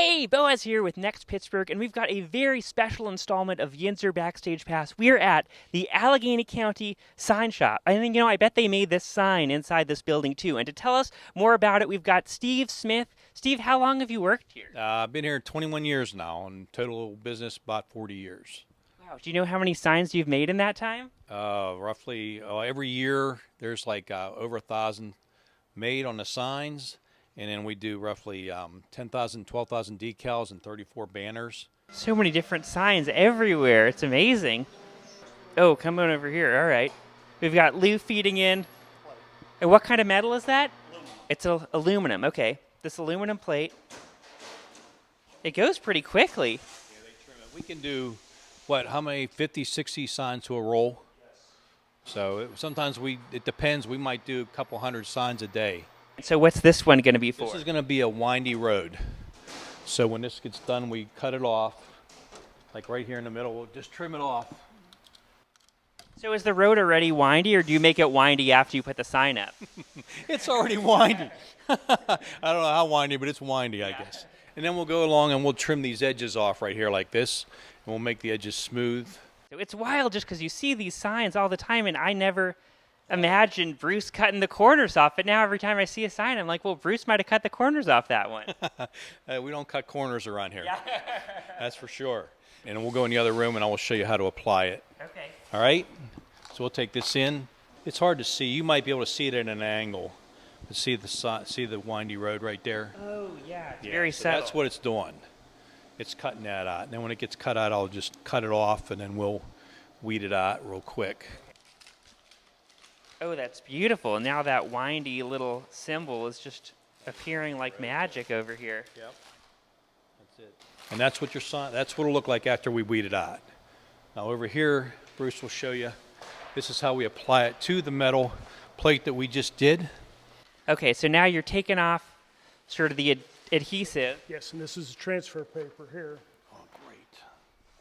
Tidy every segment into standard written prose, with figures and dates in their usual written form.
Hey, Boaz here with Next Pittsburgh, and we've got a very special installment of Yinzer Backstage Pass. We're at the Allegheny County Sign Shop. I think, I bet they made this sign inside this building too. And to tell us more about it, we've got Steve Smith. Steve, how long have you worked here? I've been here 21 years now, and total business about 40 years. Wow, do you know how many signs you've made in that time? Roughly every year there's like over 1,000 made on the signs. And then we do roughly 10,000, 12,000 decals and 34 banners. So many different signs everywhere. It's amazing. Oh, come on over here. All right. We've got Lou feeding in. And what kind of metal is that? Aluminum. It's aluminum. Okay. This aluminum plate. It goes pretty quickly. Yeah, they trim it. We can do, how many, 50, 60 signs to a roll? Yes. So sometimes it depends. We might do a couple hundred signs a day. So what's this one going to be for? This is going to be a windy road. So when this gets done, we cut it off, like right here in the middle. We'll just trim it off. So is the road already windy, or do you make it windy after you put the sign up? It's already windy. I don't know how windy, but it's windy, I guess. And then we'll go along and we'll trim these edges off right here like this, and we'll make the edges smooth. So it's wild just because you see these signs all the time, and I never imagined Bruce cutting the corners off, but now every time I see a sign, I'm like, well, Bruce might have cut the corners off that one. We don't cut corners around here. Yeah. That's for sure. And we'll go in the other room, and I will show you how to apply it. Okay. All right? So we'll take this in. It's hard to see. You might be able to see it at an angle. See the windy road right there? Oh, yeah. It's very subtle. That's what it's doing. It's cutting that out. And then when it gets cut out, I'll just cut it off, and then we'll weed it out real quick. Oh, that's beautiful. And now that windy little symbol is just appearing like magic over here. Yep. That's it. And that's what that's what it'll look like after we weed it out. Now over here, Bruce will show you. This is how we apply it to the metal plate that we just did. Okay, so now you're taking off sort of the adhesive. Yes, and this is transfer paper here. Oh, great.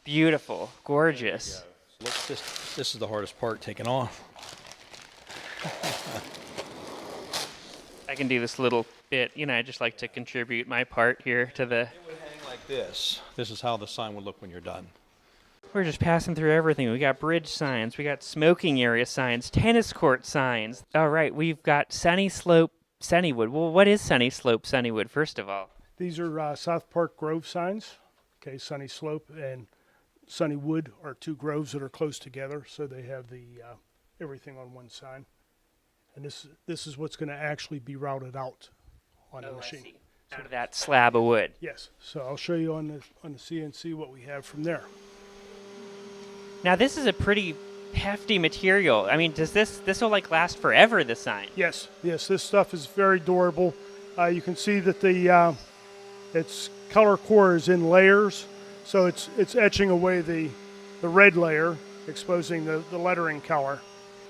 Beautiful. Gorgeous. Look, this is the hardest part, taking off. I can do this little bit, I just like to contribute my part here to the... It would hang like this. This is how the sign would look when you're done. We're just passing through everything. We got bridge signs, we got smoking area signs, tennis court signs. All right, we've got Sunny Slope, Sunnywood. Well, what is Sunny Slope, Sunnywood, first of all? These are South Park Grove signs. Okay, Sunny Slope and Sunnywood are two groves that are close together, so they have the everything on one sign. And this is what's going to actually be routed out on the machine. I see. Out of that slab of wood. Yes. So I'll show you on the CNC what we have from there. Now this is a pretty hefty material. I mean, does this will like last forever, the sign? Yes. Yes. This stuff is very durable. You can see that the its color core is in layers, so it's etching away the red layer, exposing the lettering color.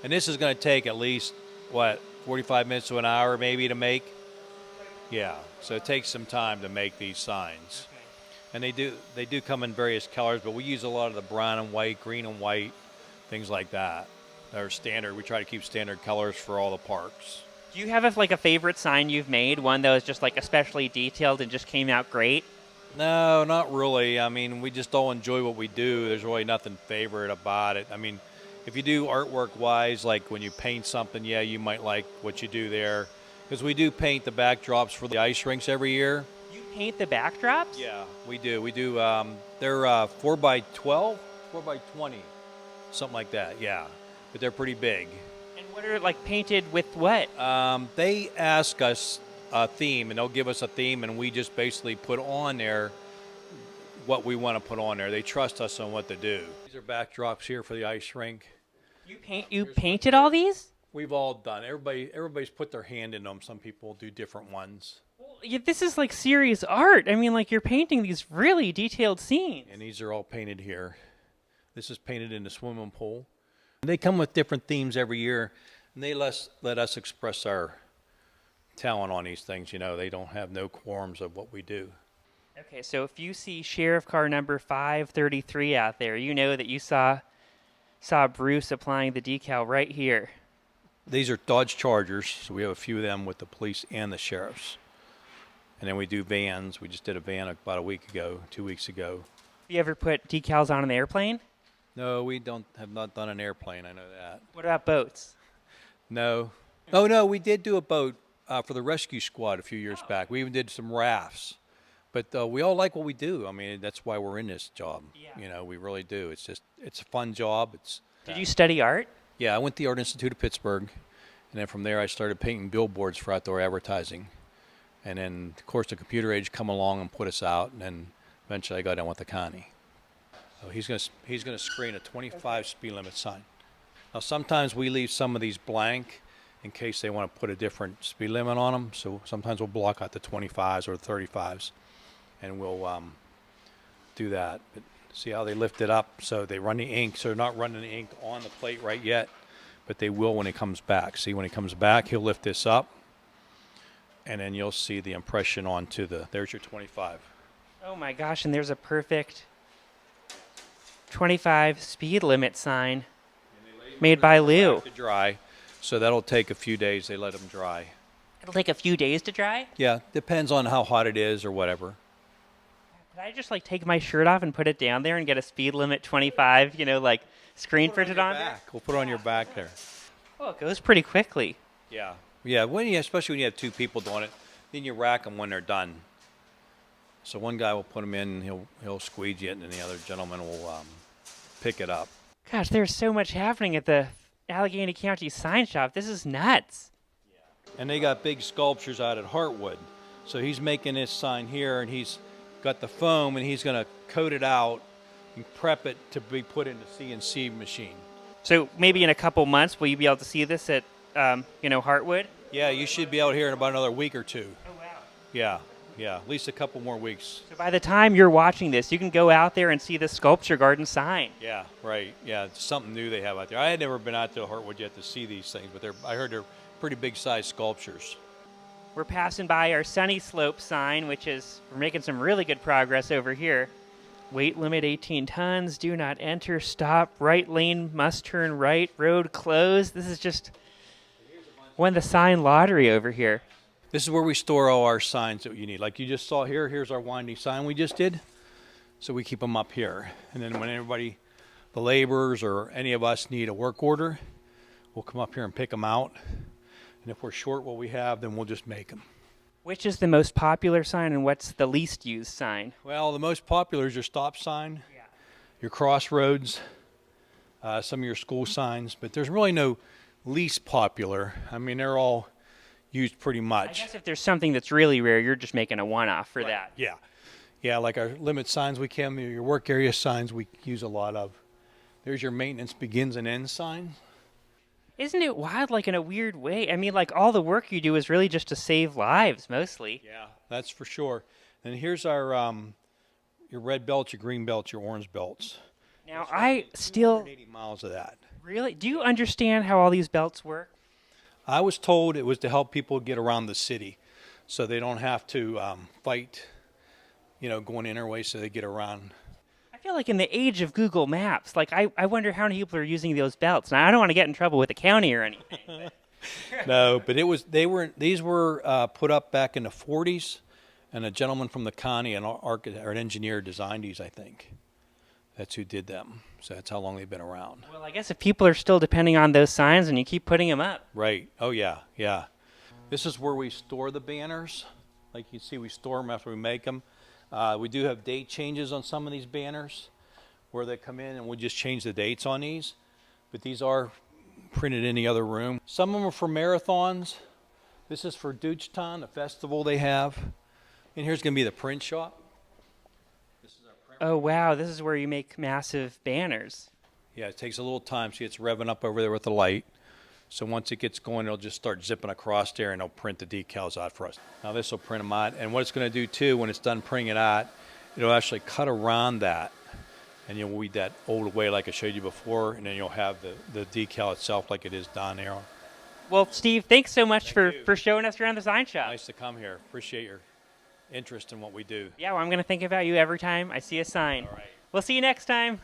And this is going to take at least 45 minutes to an hour maybe to make? Yeah, so it takes some time to make these signs. Okay. And they do come in various colors, but we use a lot of the brown and white, green and white, things like that. They're standard. We try to keep standard colors for all the parks. Do you have a favorite sign you've made, one that was just like especially detailed and just came out great? No, not really. I mean, we just all enjoy what we do. There's really nothing favorite about it. I mean, if you do artwork-wise, like when you paint something, yeah, you might like what you do there. Because we do paint the backdrops for the ice rinks every year. You paint the backdrops? Yeah, we do. We do. They're 4x12, 4x20, something like that, yeah. But they're pretty big. And what are, painted with what? They ask us a theme, and they'll give us a theme, and we just basically put on there what we want to put on there. They trust us on what to do. These are backdrops here for the ice rink. You painted all these? We've all done. Everybody's put their hand in them. Some people do different ones. Well, this is like serious art. I mean, you're painting these really detailed scenes. And these are all painted here. This is painted in the swimming pool. They come with different themes every year, and they let us express our talent on these things. They don't have no quorums of what we do. Okay, so if you see sheriff car number 533 out there, you know that you saw Bruce applying the decal right here. These are Dodge Chargers, so we have a few of them with the police and the sheriffs. And then we do vans. We just did a van about a week ago, 2 weeks ago. You ever put decals on an airplane? No, we have not done an airplane. I know that. What about boats? No. Oh, no, we did do a boat for the rescue squad a few years back. We even did some rafts. But we all like what we do. I mean, that's why we're in this job. Yeah. You know, we really do. It's a fun job. Did you study art? Yeah, I went to the Art Institute of Pittsburgh, and then from there I started painting billboards for outdoor advertising. And then, of course, the computer age come along and put us out, and then eventually I got in with the county. So he's gonna screen a 25 speed limit sign. Now sometimes we leave some of these blank in case they want to put a different speed limit on them. So sometimes we'll block out the 25s or the 35s, and we'll do that. But see how they lift it up so they run the ink. So they're not running the ink on the plate right yet, but they will when it comes back. See, when it comes back, he'll lift this up, and then you'll see the impression onto there's your 25. Oh my gosh, and there's a perfect 25 speed limit sign made by Lou. To dry, so that'll take a few days. They let them dry. It'll take a few days to dry? Yeah, depends on how hot it is or whatever. Could I just like take my shirt off and put it down there and get a speed limit 25, like screen printed on there? We'll put it on your back there. Oh, it goes pretty quickly. Yeah, especially when you have two people doing it, then you rack them when they're done. So one guy will put them in, he'll squeegee it, and then the other gentleman will pick it up. Gosh, there's so much happening at the Allegheny County Sign Shop. This is nuts. And they got big sculptures out at Heartwood. So he's making this sign here, and he's got the foam, and he's going to coat it out and prep it to be put in the CNC machine. So maybe in a couple months, will you be able to see this at, Heartwood? Yeah, you should be out here in about another week or two. Oh, wow. Yeah, at least a couple more weeks. So by the time you're watching this, you can go out there and see the Sculpture Garden sign. Yeah, right. Yeah, it's something new they have out there. I had never been out to Heartwood yet to see these things, but I heard they're pretty big-sized sculptures. We're passing by our Sunny Slope sign, we're making some really good progress over here. Weight limit 18 tons, do not enter, stop, right lane must turn right, road closed. This is just won the sign lottery over here. This is where we store all our signs that you need. Like you just saw here, here's our winding sign we just did. So we keep them up here. And then when the laborers or any of us need a work order, we'll come up here and pick them out. And if we're short what we have, then we'll just make them. Which is the most popular sign and what's the least used sign? Well, the most popular is your stop sign, your crossroads, some of your school signs, but there's really no least popular. I mean, they're all used pretty much. I guess if there's something that's really rare, you're just making a one-off for that. Yeah, like our limit signs your work area signs we use a lot of. There's your maintenance begins and ends sign. Isn't it wild, like in a weird way? I mean, like all the work you do is really just to save lives, mostly. Yeah, that's for sure. And here's our your red belts, your green belts, your orange belts. Now, I still 80 miles of that. Really? Do you understand how all these belts work? I was told it was to help people get around the city, so they don't have to fight, going in our way, so they get around. I feel like in the age of Google Maps, like I wonder how many people are using those belts. Now, I don't want to get in trouble with the county or anything. No, but these were put up back in the 40s, and a gentleman from the county, an engineer, designed these, I think. That's who did them. So that's how long they've been around. Well, I guess if people are still depending on those signs and you keep putting them up. Right. Oh, yeah. This is where we store the banners. Like you see, we store them after we make them. We do have date changes on some of these banners where they come in and we just change the dates on these. But these are printed in the other room. Some of them are for marathons. This is for Deutschtown, the festival they have. And here's going to be the print shop. Oh, wow. This is where you make massive banners. Yeah, it takes a little time. See, it's revving up over there with the light. So once it gets going, it'll just start zipping across there, and it'll print the decals out for us. Now this will print them out. And what it's going to do, too, when it's done printing it out, it'll actually cut around that. And you'll weed that old way like I showed you before, and then you'll have the decal itself like it is down there. Well, Steve, thanks so much for showing us around the sign shop. Nice to come here. Appreciate your interest in what we do. Yeah, well, I'm going to think about you every time I see a sign. All right. We'll see you next time.